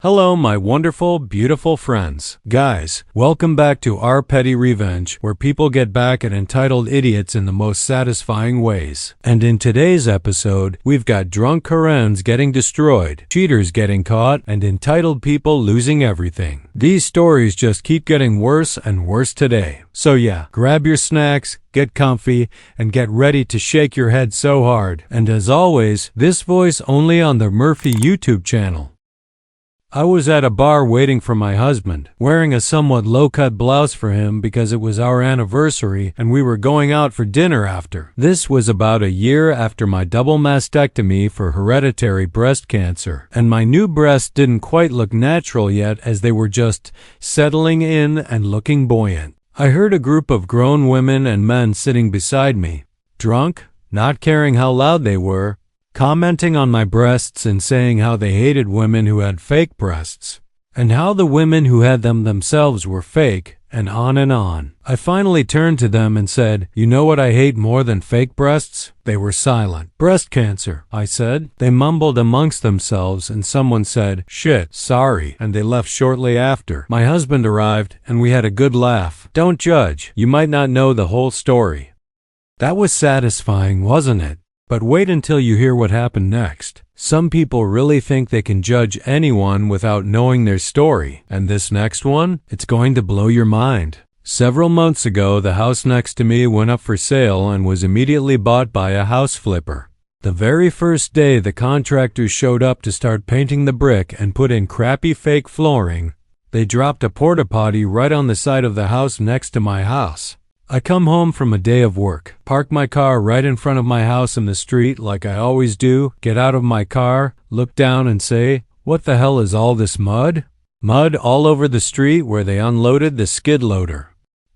Hello, my wonderful, beautiful friends. Guys, welcome back to our PettyRevenge, where people get back at entitled idiots in the most satisfying ways. And in today's episode, we've got drunk Karens getting destroyed, cheaters getting caught, and entitled people losing everything. These stories just keep getting worse and worse today. So yeah, grab your snacks, get comfy, and get ready to shake your head so hard. And as always, this voice only on the Murphy YouTube channel. I was at a bar waiting for my husband, wearing a somewhat low-cut blouse for him because it was our anniversary and we were going out for dinner after. This was about a year after my double mastectomy for hereditary breast cancer, and my new breasts didn't quite look natural yet as they were just settling in and looking buoyant. I heard a group of grown women and men sitting beside me, drunk, not caring how loud they were, commenting on my breasts and saying how they hated women who had fake breasts, and how the women who had them themselves were fake, and on and on. I finally turned to them and said, "You know what I hate more than fake breasts?" They were silent. "Breast cancer," I said. They mumbled amongst themselves and someone said, "Shit, sorry," and they left shortly after. My husband arrived and we had a good laugh. Don't judge, you might not know the whole story. That was satisfying, wasn't it? But wait until you hear what happened next. Some people really think they can judge anyone without knowing their story. And this next one, it's going to blow your mind. Several months ago, the house next to me went up for sale and was immediately bought by a house flipper. The very first day the contractors showed up to start painting the brick and put in crappy fake flooring, they dropped a porta potty right on the side of the house next to my house. I come home from a day of work, park my car right in front of my house in the street like I always do, get out of my car, look down and say, "What the hell is all this mud?" Mud all over the street where they unloaded the skid loader.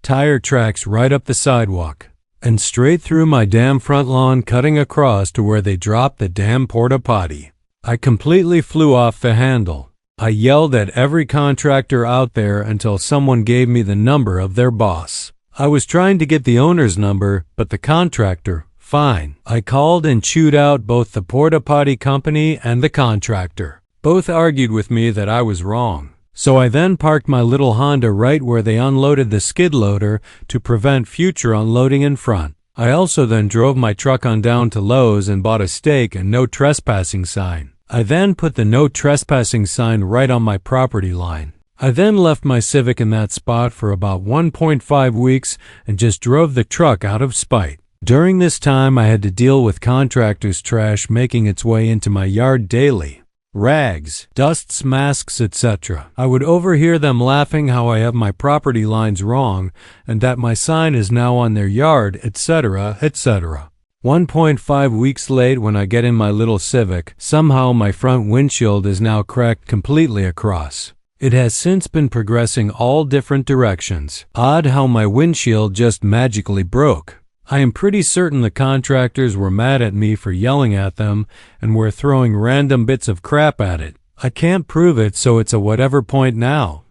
Tire tracks right up the sidewalk. And straight through my damn front lawn cutting across to where they dropped the damn porta potty. I completely flew off the handle. I yelled at every contractor out there until someone gave me the number of their boss. I was trying to get the owner's number, but the contractor, fine. I called and chewed out both the porta potty company and the contractor. Both argued with me that I was wrong. So I then parked my little Honda right where they unloaded the skid loader to prevent future unloading in front. I also then drove my truck on down to Lowe's and bought a steak and no trespassing sign. I then put the no trespassing sign right on my property line. I then left my Civic in that spot for about 1.5 weeks and just drove the truck out of spite. During this time, I had to deal with contractors' trash making its way into my yard daily. Rags, dusts, masks, etc. I would overhear them laughing how I have my property lines wrong and that my sign is now on their yard, etc., etc. 1.5 weeks late when I get in my little Civic, somehow my front windshield is now cracked completely across. It has since been progressing all different directions. Odd how my windshield just magically broke. I am pretty certain the contractors were mad at me for yelling at them and were throwing random bits of crap at it. I can't prove it, so it's a whatever point now.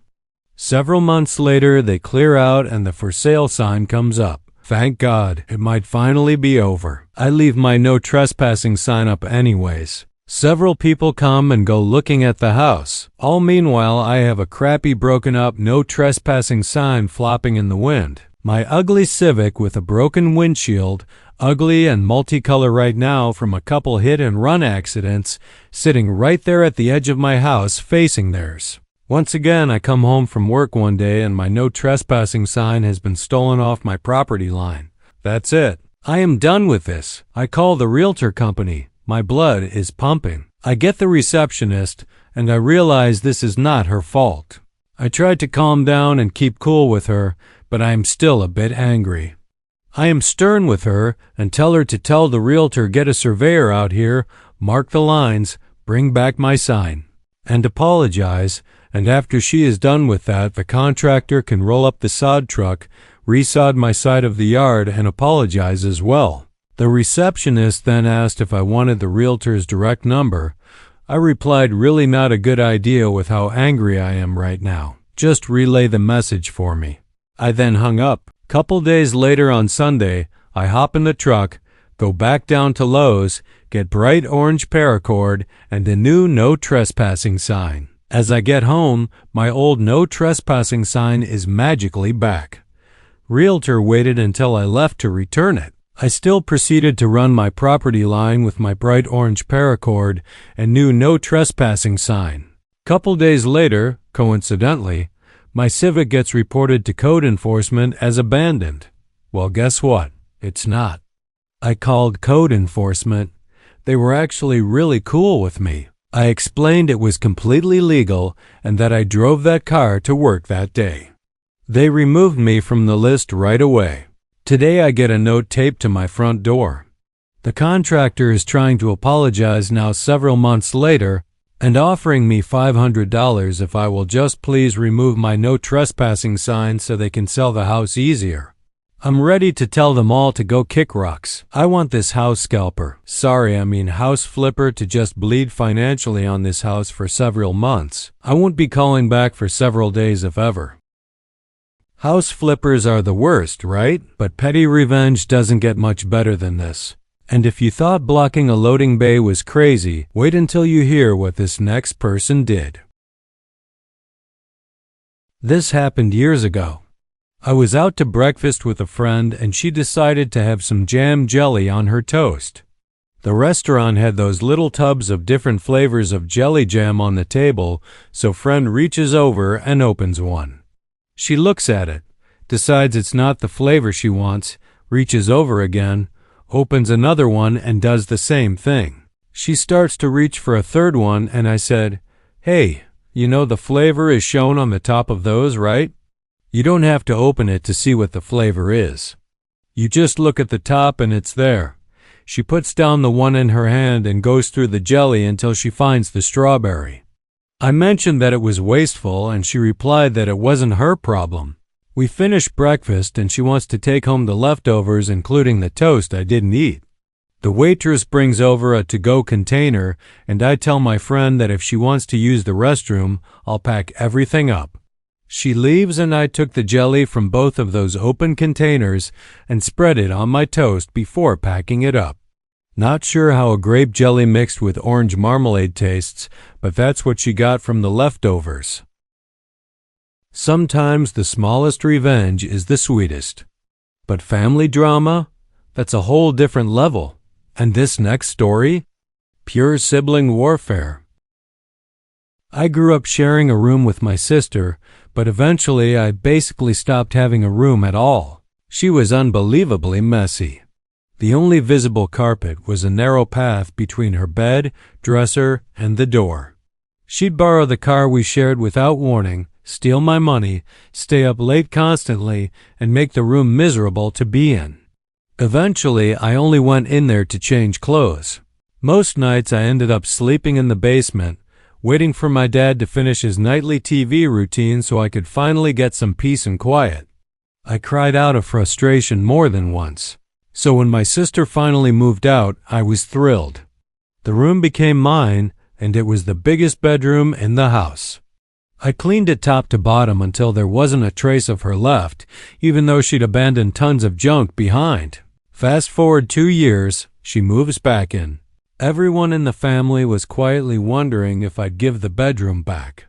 Several months later, they clear out and the for sale sign comes up. Thank God, it might finally be over. I leave my no trespassing sign up anyways. Several people come and go looking at the house. All meanwhile, I have a crappy broken up no trespassing sign flopping in the wind. My ugly Civic with a broken windshield, ugly and multicolor right now from a couple hit and run accidents, sitting right there at the edge of my house facing theirs. Once again, I come home from work one day and my no trespassing sign has been stolen off my property line. That's it. I am done with this. I call the realtor company. My blood is pumping. I get the receptionist, and I realize this is not her fault. I tried to calm down and keep cool with her, but I am still a bit angry. I am stern with her and tell her to tell the realtor get a surveyor out here, mark the lines, bring back my sign, and apologize, and after she is done with that, the contractor can roll up the sod truck, resod my side of the yard, and apologize as well. The receptionist then asked if I wanted the realtor's direct number. I replied, really not a good idea with how angry I am right now. Just relay the message for me. I then hung up. Couple days later on Sunday, I hop in the truck, go back down to Lowe's, get bright orange paracord and a new no trespassing sign. As I get home, my old no trespassing sign is magically back. Realtor waited until I left to return it. I still proceeded to run my property line with my bright orange paracord and new no trespassing sign. Couple days later, coincidentally, my Civic gets reported to code enforcement as abandoned. Well, guess what? It's not. I called code enforcement. They were actually really cool with me. I explained it was completely legal and that I drove that car to work that day. They removed me from the list right away. Today I get a note taped to my front door. The contractor is trying to apologize now several months later and offering me $500 if I will just please remove my no trespassing sign so they can sell the house easier. I'm ready to tell them all to go kick rocks. I want this house scalper, house flipper, to just bleed financially on this house for several months. I won't be calling back for several days if ever. House flippers are the worst, right? But PettyRevenge doesn't get much better than this. And if you thought blocking a loading bay was crazy, wait until you hear what this next person did. This happened years ago. I was out to breakfast with a friend and she decided to have some jam jelly on her toast. The restaurant had those little tubs of different flavors of jelly jam on the table, so friend reaches over and opens one. She looks at it, decides it's not the flavor she wants, reaches over again, opens another one and does the same thing. She starts to reach for a third one and I said, "Hey, you know the flavor is shown on the top of those, right? You don't have to open it to see what the flavor is. You just look at the top and it's there." She puts down the one in her hand and goes through the jelly until she finds the strawberry. I mentioned that it was wasteful and she replied that it wasn't her problem. We finished breakfast and she wants to take home the leftovers, including the toast I didn't eat. The waitress brings over a to-go container and I tell my friend that if she wants to use the restroom, I'll pack everything up. She leaves and I took the jelly from both of those open containers and spread it on my toast before packing it up. Not sure how a grape jelly mixed with orange marmalade tastes, but that's what she got from the leftovers. Sometimes the smallest revenge is the sweetest. But family drama? That's a whole different level. And this next story? Pure sibling warfare. I grew up sharing a room with my sister, but eventually I basically stopped having a room at all. She was unbelievably messy. The only visible carpet was a narrow path between her bed, dresser, and the door. She'd borrow the car we shared without warning, steal my money, stay up late constantly, and make the room miserable to be in. Eventually, I only went in there to change clothes. Most nights I ended up sleeping in the basement, waiting for my dad to finish his nightly TV routine so I could finally get some peace and quiet. I cried out of frustration more than once. So when my sister finally moved out, I was thrilled. The room became mine, and it was the biggest bedroom in the house. I cleaned it top to bottom until there wasn't a trace of her left, even though she'd abandoned tons of junk behind. Fast forward 2 years, she moves back in. Everyone in the family was quietly wondering if I'd give the bedroom back.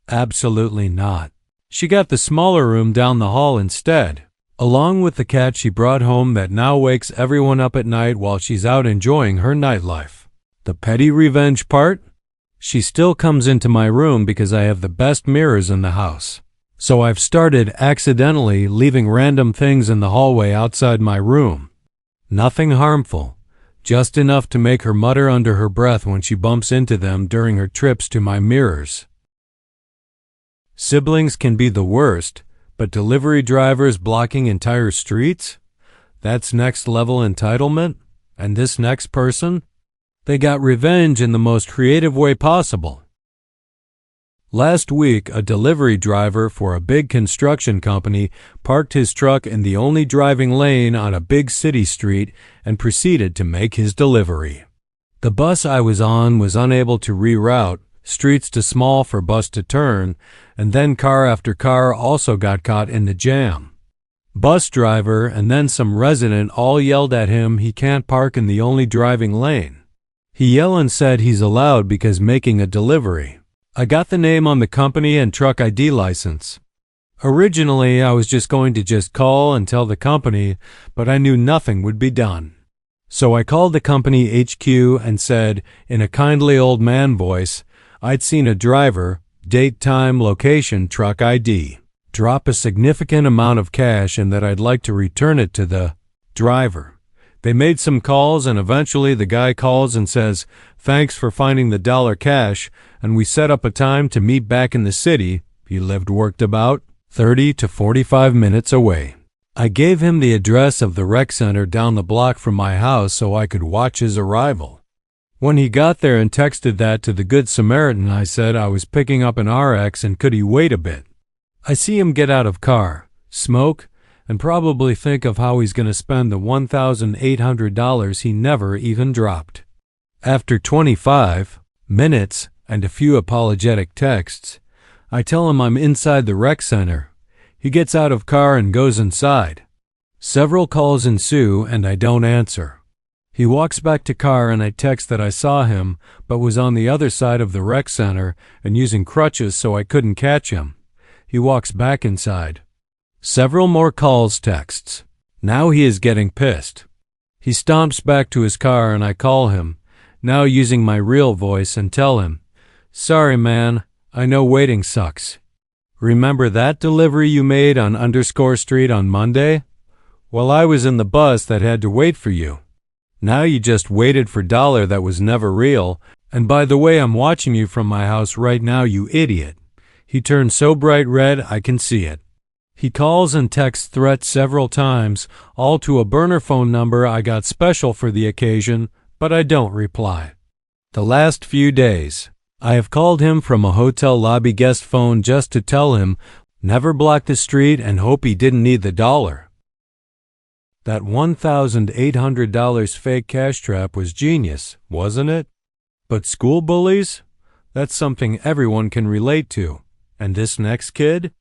Absolutely not. She got the smaller room down the hall instead, along with the cat she brought home that now wakes everyone up at night while she's out enjoying her nightlife. The PettyRevenge part? She still comes into my room because I have the best mirrors in the house. So I've started accidentally leaving random things in the hallway outside my room. Nothing harmful. Just enough to make her mutter under her breath when she bumps into them during her trips to my mirrors. Siblings can be the worst, but delivery drivers blocking entire streets? That's next level entitlement? And this next person? They got revenge in the most creative way possible. Last week, a delivery driver for a big construction company parked his truck in the only driving lane on a big city street and proceeded to make his delivery. The bus I was on was unable to reroute, streets too small for bus to turn, and then car after car also got caught in the jam. Bus driver and then some resident all yelled at him he can't park in the only driving lane. He yelled and said he's allowed because making a delivery. I got the name on the company and truck ID license. Originally, I was just going to call and tell the company, but I knew nothing would be done. So I called the company HQ and said, in a kindly old man voice, I'd seen a driver, date, time, location, truck ID, drop a significant amount of cash and that I'd like to return it to the driver. They made some calls and eventually the guy calls and says, thanks for finding the dollar cash, and we set up a time to meet back in the city. He worked about 30 to 45 minutes away. I gave him the address of the rec center down the block from my house so I could watch his arrival. When he got there and texted that to the Good Samaritan, I said I was picking up an RX and could he wait a bit. I see him get out of car, smoke, and probably think of how he's going to spend the $1,800 he never even dropped. After 25 minutes and a few apologetic texts, I tell him I'm inside the rec center. He gets out of car and goes inside. Several calls ensue and I don't answer. He walks back to car and I text that I saw him but was on the other side of the rec center and using crutches so I couldn't catch him. He walks back inside. Several more calls, texts. Now he is getting pissed. He stomps back to his car and I call him, now using my real voice, and tell him, sorry man, I know waiting sucks. Remember that delivery you made on _ Street on Monday? Well, I was in the bus that had to wait for you. Now you just waited for dollar that was never real, and by the way, I'm watching you from my house right now, you idiot. He turned so bright red I can see it. He calls and texts threats several times, all to a burner phone number I got special for the occasion, but I don't reply. The last few days, I have called him from a hotel lobby guest phone just to tell him never block the street and hope he didn't need the dollar. That $1,800 fake cash trap was genius, wasn't it? But school bullies? That's something everyone can relate to. And this next kid?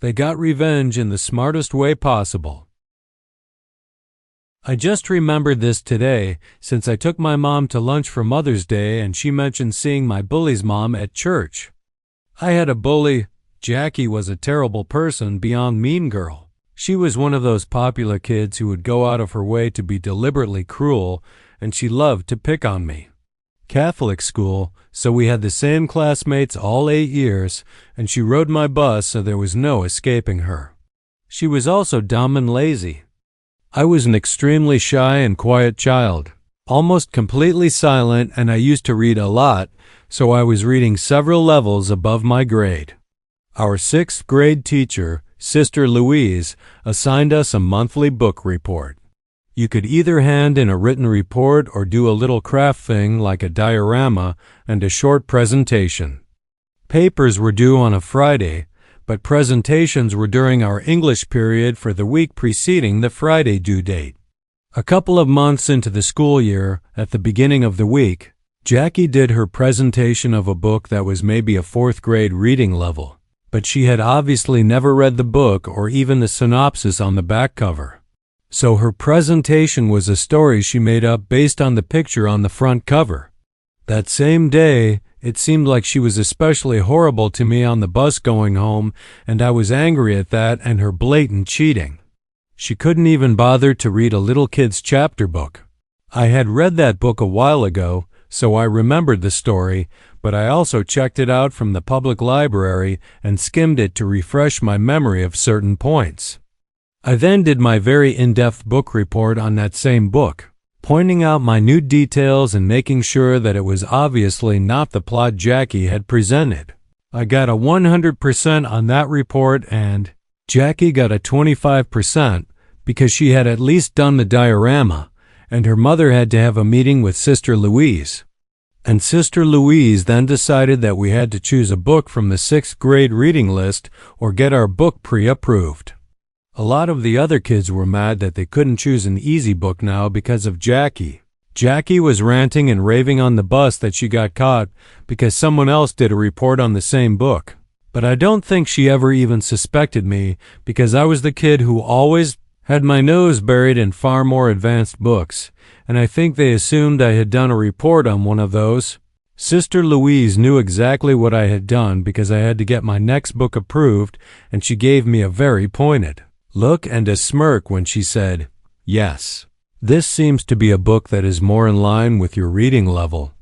They got revenge in the smartest way possible. I just remembered this today since I took my mom to lunch for Mother's Day and she mentioned seeing my bully's mom at church. I had a bully. Jackie was a terrible person beyond mean girl. She was one of those popular kids who would go out of her way to be deliberately cruel, and she loved to pick on me. Catholic school, so we had the same classmates all 8 years, and she rode my bus so there was no escaping her. She was also dumb and lazy. I was an extremely shy and quiet child, almost completely silent, and I used to read a lot, so I was reading several levels above my grade. Our 6th grade teacher, Sister Louise, assigned us a monthly book report. You could either hand in a written report or do a little craft thing like a diorama and a short presentation. Papers were due on a Friday, but presentations were during our English period for the week preceding the Friday due date. A couple of months into the school year, at the beginning of the week, Jackie did her presentation of a book that was maybe a 4th grade reading level, but she had obviously never read the book or even the synopsis on the back cover. So her presentation was a story she made up based on the picture on the front cover. That same day, it seemed like she was especially horrible to me on the bus going home, and I was angry at that and her blatant cheating. She couldn't even bother to read a little kid's chapter book. I had read that book a while ago, so I remembered the story, but I also checked it out from the public library and skimmed it to refresh my memory of certain points. I then did my very in-depth book report on that same book, pointing out minute details and making sure that it was obviously not the plot Jackie had presented. I got a 100% on that report, and Jackie got a 25% because she had at least done the diorama, and her mother had to have a meeting with Sister Louise. And Sister Louise then decided that we had to choose a book from the 6th grade reading list or get our book pre-approved. A lot of the other kids were mad that they couldn't choose an easy book now because of Jackie. Jackie was ranting and raving on the bus that she got caught because someone else did a report on the same book. But I don't think she ever even suspected me because I was the kid who always had my nose buried in far more advanced books, and I think they assumed I had done a report on one of those. Sister Louise knew exactly what I had done because I had to get my next book approved, and she gave me a very pointed look and a smirk when she said, "Yes, this seems to be a book that is more in line with your reading level."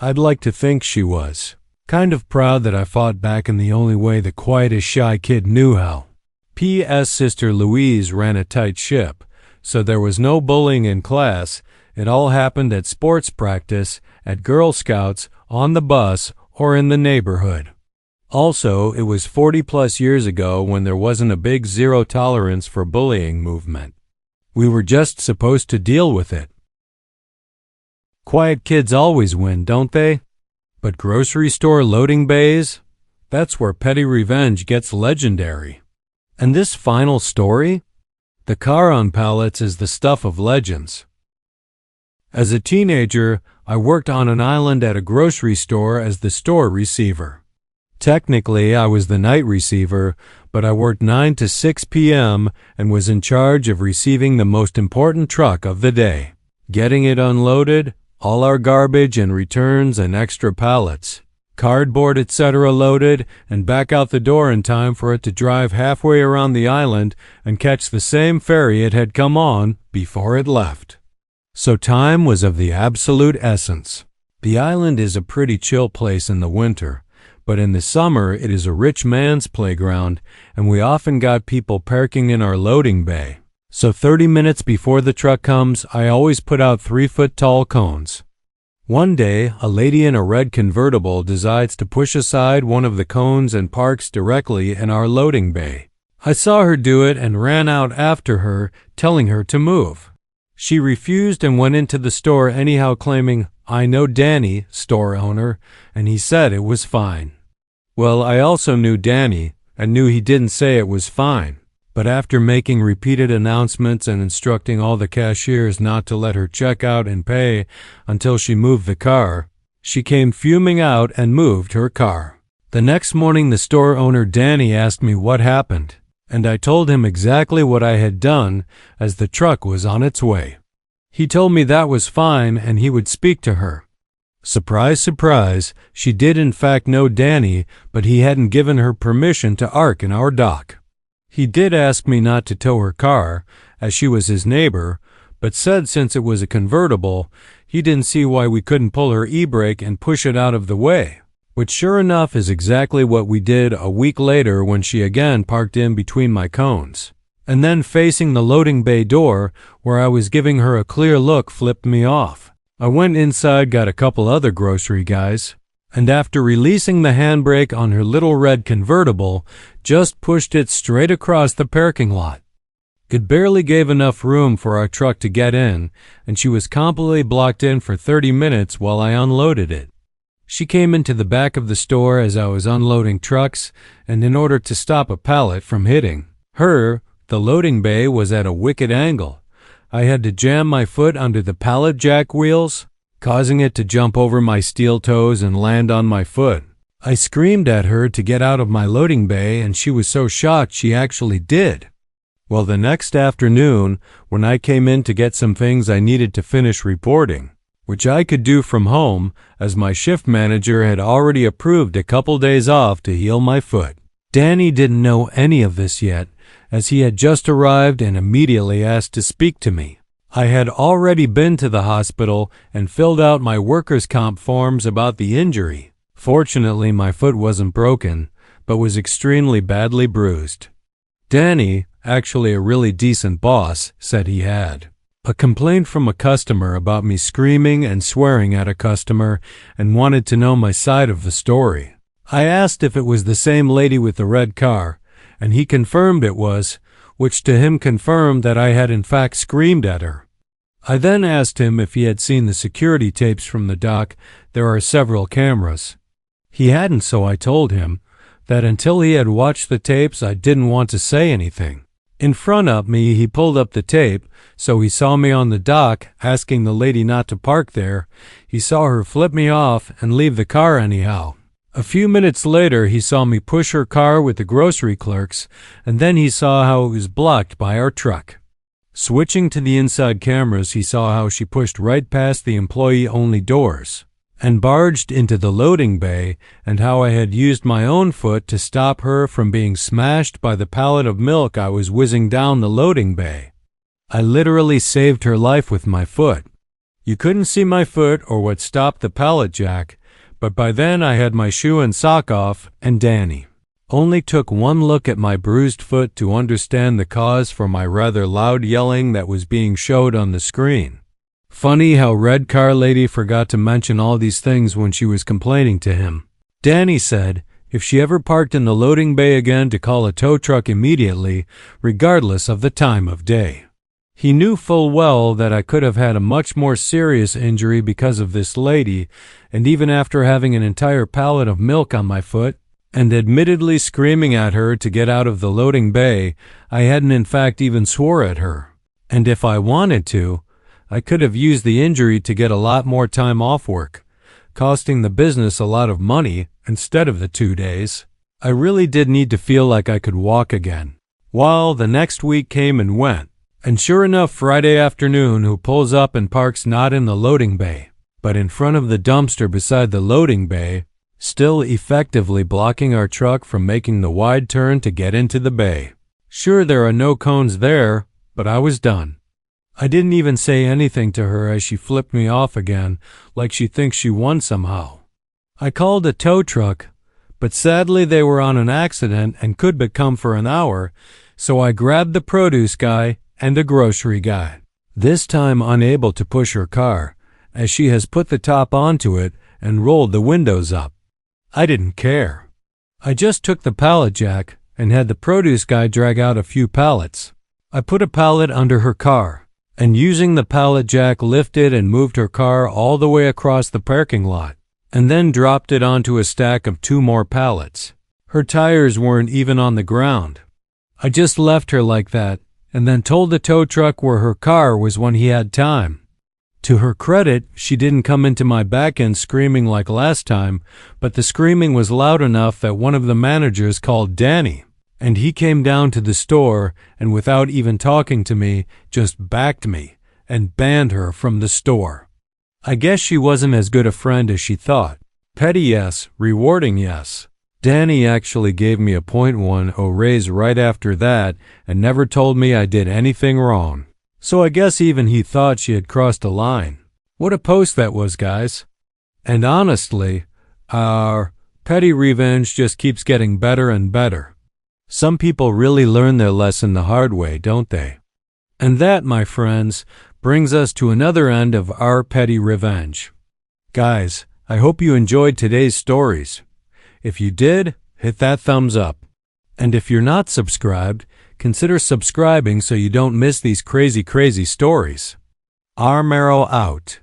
I'd like to think she was kind of proud that I fought back in the only way the quietest shy kid knew how. P.S. Sister Louise ran a tight ship, so there was no bullying in class. It all happened at sports practice, at Girl Scouts, on the bus, or in the neighborhood. Also, it was 40+ years ago when there wasn't a big zero tolerance for bullying movement. We were just supposed to deal with it. Quiet kids always win, don't they? But grocery store loading bays? That's where PettyRevenge gets legendary. And this final story? The car on pallets is the stuff of legends. As a teenager, I worked on an island at a grocery store as the store receiver. Technically, I was the night receiver, but I worked 9 to 6 p.m. and was in charge of receiving the most important truck of the day, getting it unloaded, all our garbage and returns and extra pallets, cardboard, etc. loaded, and back out the door in time for it to drive halfway around the island and catch the same ferry it had come on before it left. So time was of the absolute essence. The island is a pretty chill place in the winter, but in the summer it is a rich man's playground, and we often got people parking in our loading bay. So 30 minutes before the truck comes, I always put out 3-foot-tall cones. One day, a lady in a red convertible decides to push aside one of the cones and parks directly in our loading bay. I saw her do it and ran out after her, telling her to move. She refused and went into the store anyhow, claiming, "I know Danny, store owner, and he said it was fine." Well, I also knew Danny and knew he didn't say it was fine. But after making repeated announcements and instructing all the cashiers not to let her check out and pay until she moved the car, she came fuming out and moved her car. The next morning, the store owner Danny asked me what happened, and I told him exactly what I had done as the truck was on its way. He told me that was fine and he would speak to her. Surprise, surprise, she did in fact know Danny, but he hadn't given her permission to arc in our dock. He did ask me not to tow her car, as she was his neighbor, but said since it was a convertible, he didn't see why we couldn't pull her e-brake and push it out of the way. Which sure enough is exactly what we did a week later when she again parked in between my cones. And then facing the loading bay door, where I was giving her a clear look, flipped me off. I went inside, got a couple other grocery guys, and after releasing the handbrake on her little red convertible, just pushed it straight across the parking lot. It barely gave enough room for our truck to get in, and she was completely blocked in for 30 minutes while I unloaded it. She came into the back of the store as I was unloading trucks, and in order to stop a pallet from hitting her, the loading bay was at a wicked angle. I had to jam my foot under the pallet jack wheels, causing it to jump over my steel toes and land on my foot. I screamed at her to get out of my loading bay, and she was so shocked she actually did. Well, the next afternoon, when I came in to get some things I needed to finish reporting, which I could do from home, as my shift manager had already approved a couple days off to heal my foot. Danny didn't know any of this yet, as he had just arrived and immediately asked to speak to me. I had already been to the hospital and filled out my workers' comp forms about the injury. Fortunately, my foot wasn't broken, but was extremely badly bruised. Danny, actually a really decent boss, said he had a complaint from a customer about me screaming and swearing at a customer and wanted to know my side of the story. I asked if it was the same lady with the red car, and he confirmed it was, which to him confirmed that I had in fact screamed at her. I then asked him if he had seen the security tapes from the dock. There are several cameras. He hadn't, so I told him that until he had watched the tapes, I didn't want to say anything. In front of me, he pulled up the tape, so he saw me on the dock asking the lady not to park there. He saw her flip me off and leave the car anyhow. A few minutes later, he saw me push her car with the grocery clerks, and then he saw how it was blocked by our truck. Switching to the inside cameras, he saw how she pushed right past the employee-only doors. and barged into the loading bay, and how I had used my own foot to stop her from being smashed by the pallet of milk I was whizzing down the loading bay. I literally saved her life with my foot. You couldn't see my foot or what stopped the pallet jack, but by then I had my shoe and sock off, and Danny only took one look at my bruised foot to understand the cause for my rather loud yelling that was being showed on the screen. Funny how Red Car Lady forgot to mention all these things when she was complaining to him. Danny said if she ever parked in the loading bay again to call a tow truck immediately, regardless of the time of day. He knew full well that I could have had a much more serious injury because of this lady, and even after having an entire pallet of milk on my foot, and admittedly screaming at her to get out of the loading bay, I hadn't in fact even swore at her. And if I wanted to, I could have used the injury to get a lot more time off work, costing the business a lot of money instead of the 2 days. I really did need to feel like I could walk again. Well, the next week came and went. And sure enough, Friday afternoon, who pulls up and parks not in the loading bay, but in front of the dumpster beside the loading bay, still effectively blocking our truck from making the wide turn to get into the bay. Sure, there are no cones there, but I was done. I didn't even say anything to her as she flipped me off again, like she thinks she won somehow. I called a tow truck, but sadly they were on an accident and could but come for an hour, so I grabbed the produce guy and a grocery guy, this time unable to push her car, as she has put the top onto it and rolled the windows up. I didn't care. I just took the pallet jack and had the produce guy drag out a few pallets. I put a pallet under her car, and using the pallet jack lifted and moved her car all the way across the parking lot, and then dropped it onto a stack of 2 more pallets. Her tires weren't even on the ground. I just left her like that, and then told the tow truck where her car was when he had time. To her credit, she didn't come into my back end screaming like last time, but the screaming was loud enough that one of the managers called Danny, and he came down to the store and without even talking to me, just backed me and banned her from the store. I guess she wasn't as good a friend as she thought. Petty yes, rewarding yes. Danny actually gave me a 0.10 raise right after that and never told me I did anything wrong. So I guess even he thought she had crossed a line. What a post that was, guys. And honestly, our petty revenge just keeps getting better and better. Some people really learn their lesson the hard way, don't they? And that, my friends, brings us to another end of our petty revenge. Guys, I hope you enjoyed today's stories. If you did, hit that thumbs up. And if you're not subscribed, consider subscribing so you don't miss these crazy stories. rMurfy out.